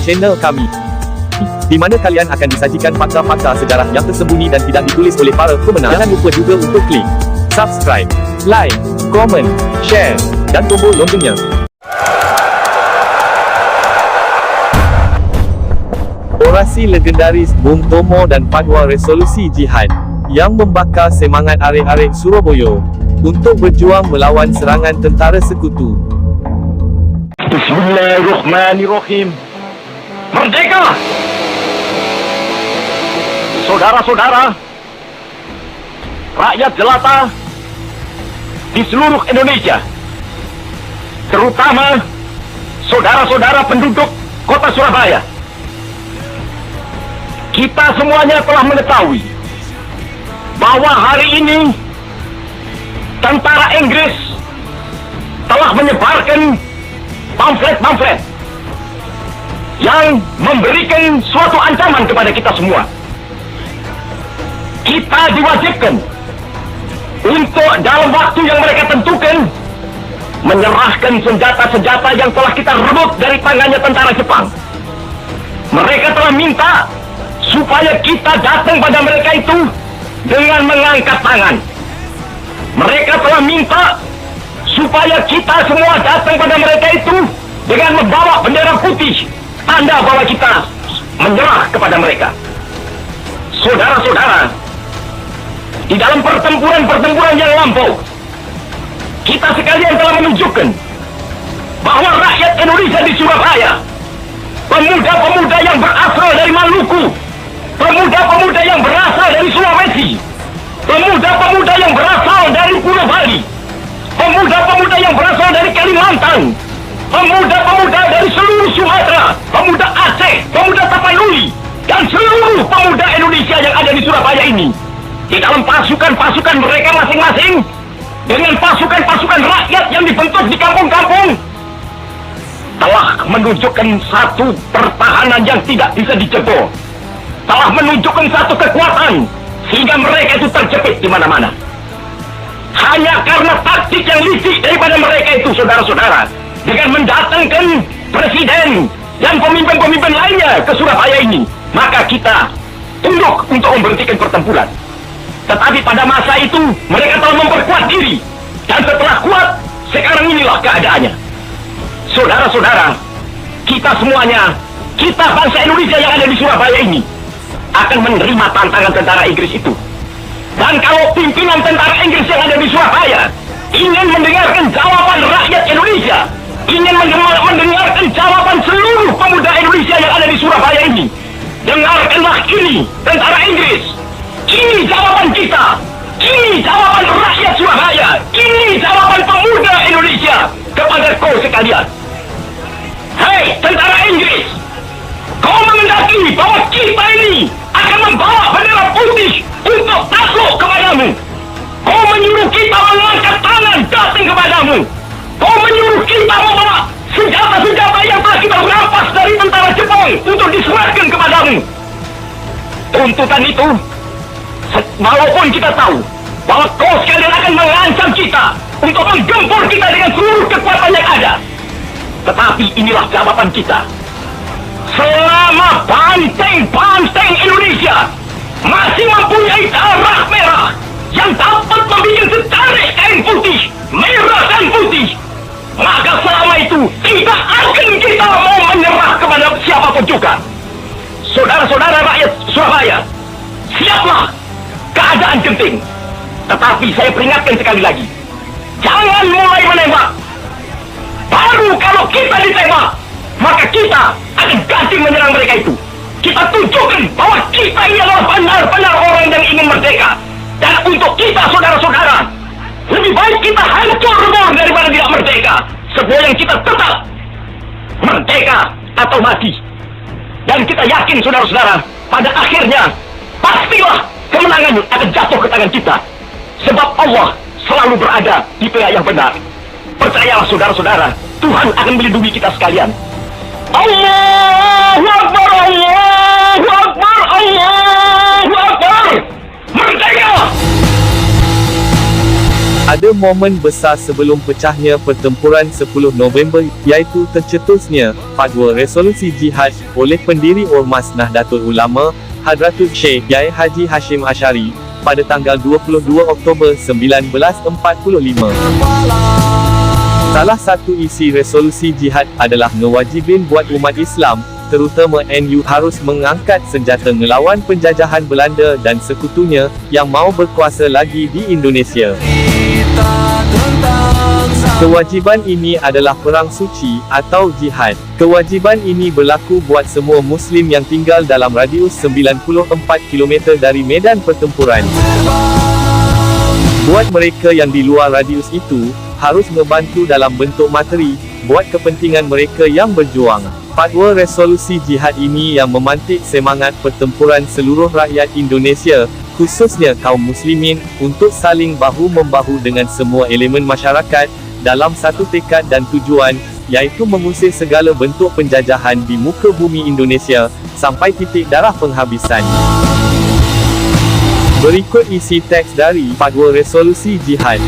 channel kami, di mana kalian akan disajikan fakta-fakta sejarah yang tersembunyi dan tidak ditulis oleh para pemenang. Jangan lupa juga untuk klik subscribe, like, komen, share, dan tombol loncengnya. Orasi legendaris Bung Tomo dan Panwa Resolusi Jihad yang membakar semangat arek-arek Surabaya untuk berjuang melawan serangan tentara sekutu. Bismillahirrahmanirrahim. Merdeka! Saudara-saudara, rakyat jelata di seluruh Indonesia, terutama saudara-saudara penduduk kota Surabaya, kita semuanya telah mengetahui bahwa hari ini tentara Inggris telah menyebarkan pamflet-pamflet yang memberikan suatu ancaman kepada kita semua. Kita diwajibkan untuk dalam waktu yang mereka tentukan menyerahkan senjata-senjata yang telah kita rebut dari tangannya tentara Jepang. Mereka telah minta supaya kita datang pada mereka itu dengan mengangkat tangan. Mereka telah minta supaya kita semua datang pada mereka itu dengan membawa bendera putih, tanda bahwa kita menyerah kepada mereka. Saudara-saudara, di dalam pertempuran-pertempuran yang lampau, kita sekalian telah menunjukkan bahwa rakyat Indonesia di Surabaya, pemuda-pemuda yang berasal dari Maluku, pemuda-pemuda yang berasal dari Sulawesi, pemuda-pemuda yang berasal dari Pulau Bali, pemuda-pemuda yang berasal dari Kalimantan, pemuda-pemuda dari seluruh Sumatera, pemuda Aceh, pemuda Tapanuli, dan seluruh pemuda Indonesia yang ada di Surabaya ini, di dalam pasukan-pasukan mereka masing-masing, dengan pasukan-pasukan rakyat yang dibentuk di kampung-kampung, telah menunjukkan satu pertahanan yang tidak bisa dijebol, telah menunjukkan satu kekuatan sehingga mereka itu terjepit di mana-mana. Hanya karena taktik yang licik daripada mereka itu, saudara-saudara, dengan mendatangkan presiden dan pemimpin-pemimpin lainnya ke Surabaya ini, maka kita tunduk untuk memberhentikan pertempuran. Tetapi pada masa itu mereka telah memperkuat diri, dan setelah kuat, sekarang inilah keadaannya. Saudara-saudara, kita semuanya, kita bangsa Indonesia yang ada di Surabaya ini, akan menerima tantangan tentara Inggris itu. Dan kalau pimpinan tentara Inggris yang ada di Surabaya ingin mendengarkan jawaban rakyat Indonesia, ingin mendengarkan jawaban seluruh pemuda Indonesia yang ada di Surabaya ini, dengarkanlah ini, tentara Inggris. Ini jawaban kita, ini jawaban rakyat Surabaya, ini jawaban pemuda Indonesia kepada kau sekalian. Hei tentara Inggris, kau mengendaki bahwa kita ini akan membawa bendera putih untuk takluk kepadamu. Kau menyuruh kita mengangkat tangan datang kepadamu. Kau menyuruh kita membawa senjata-senjata yang telah kita rampas dari tentara Jepang untuk diserahkan kepadamu. Tuntutan itu, walaupun kita tahu bahwa kau sekalian akan mengancam kita untuk menggempur kita dengan seluruh kekuatan yang ada, tetapi inilah jawaban kita. Selama banteng-banteng Indonesia masih mempunyai darah merah yang dapat membuat setarik kain putih, merah dan putih, maka selama itu tidak akan kita mau menyerah kepada siapapun juga. Saudara-saudara rakyat Surabaya, siaplah, keadaan genting. Tetapi saya peringatkan sekali lagi, jangan mulai menembak. Baru kalau kita ditembak, maka kita akan ganti menyerang mereka itu. Kita tunjukkan bahwa kita ini adalah benar-benar orang yang ingin merdeka. Dan untuk kita, saudara-saudara, lebih baik kita hancur lebur daripada tidak merdeka. Sebuah yang kita tetap merdeka atau mati. Dan kita yakin, saudara-saudara, pada akhirnya pastilah kemenangan akan jatuh ke tangan kita. Sebab Allah selalu berada di pihak yang benar. Percayalah, saudara-saudara, Tuhan akan melindungi kita sekalian. Allahu Akbar, Allahu Akbar, Allahu Akbar. Merdeka! Ada momen besar sebelum pecahnya pertempuran 10 November, iaitu tercetusnya Fatwa Resolusi Jihad oleh pendiri Ormas Nahdlatul Ulama, Hadratul Syekh Yai Haji Hashim Asy'ari, pada tanggal 22 Oktober 1945. Salah satu isi resolusi jihad adalah ngewajibin buat umat Islam, terutama NU, harus mengangkat senjata ngelawan penjajahan Belanda dan sekutunya, yang mau berkuasa lagi di Indonesia. Kewajiban ini adalah perang suci, atau jihad. Kewajiban ini berlaku buat semua Muslim yang tinggal dalam radius 94 km dari medan pertempuran. Buat mereka yang di luar radius itu, harus ngebantu dalam bentuk materi, buat kepentingan mereka yang berjuang. Fatwa resolusi jihad ini yang memantik semangat pertempuran seluruh rakyat Indonesia, khususnya kaum muslimin, untuk saling bahu-membahu dengan semua elemen masyarakat, dalam satu tekad dan tujuan, iaitu mengusir segala bentuk penjajahan di muka bumi Indonesia, sampai titik darah penghabisan. Berikut isi teks dari Fatwa Resolusi Jihad.